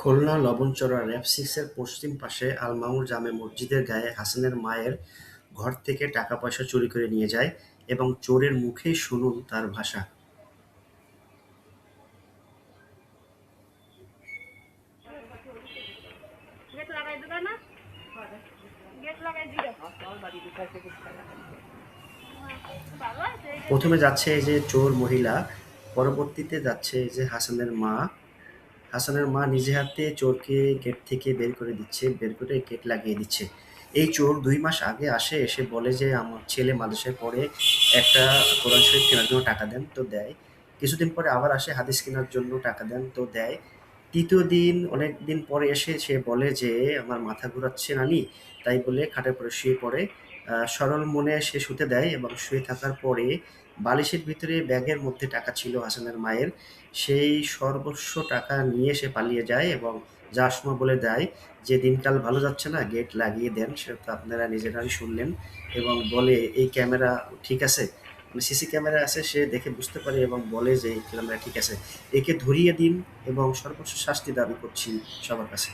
খুলনা লবণচড়া র‍্যাব-6 এর পশ্চিম পাশে আল মামুর জামে মসজিদের গায়ে হাসানের মায়ের ঘর থেকে টাকা-পয়সা চুরি করে নিয়ে যায় এবং চোরের মুখেই শুনুন তার ভাষা। প্রথমে যাচ্ছে এই যে চোর মহিলা, পরবর্তীতে যাচ্ছে এই যে হাসানের মা। হাসানের মা নিজে হাতে চোরকে গেট থেকে বের করে দিচ্ছে, বের করে গেট লাগিয়ে দিচ্ছে। এই চোর ২ মাস আগে আসে, এসে বলে যে, "আমার ছেলে মাদ্রাসায় পড়ে, একটা কোরআন শরীফ কেনার জন্য টাকা দেন।" তো দেয়। কিছুদিন পরে আবার আসে হাদিস কেনার জন্য টাকা দেন, তো দেয়। ৩য় দিন অনেকদিন পরে এসে সে বলে যে, "আমার মাথা ঘুরাচ্ছে নানি।" তাই বলে খাটের উপরে শুয়ে পড়ে। সরল মনে সে শুতে দেয় এবং শুয়ে থাকার পরে বালিশের ভিতরে ব্যাগের মধ্যে টাকা ছিল হাসানের মায়ের। সেই সর্বস্ব টাকা নিয়ে সে পালিয়ে যায় এবং যাওয়ার সময় বলে দেয় যে, "দিনকাল ভালো যাচ্ছে না, গেট লাগিয়ে দেন।" সেটা তো আপনারা নিজেরাই শুনলেন এবং বলে, "এই ক্যামেরা ঠিক আছে?" মানে সিসি ক্যামেরা আছে, সে দেখে বুঝতে পারে এবং বলে যে, "এই ক্যামেরা ঠিক আছে। একে ধরিয়ে দিন এবং সর্বোচ্চ শাস্তি দাবি করছি সবার কাছে।"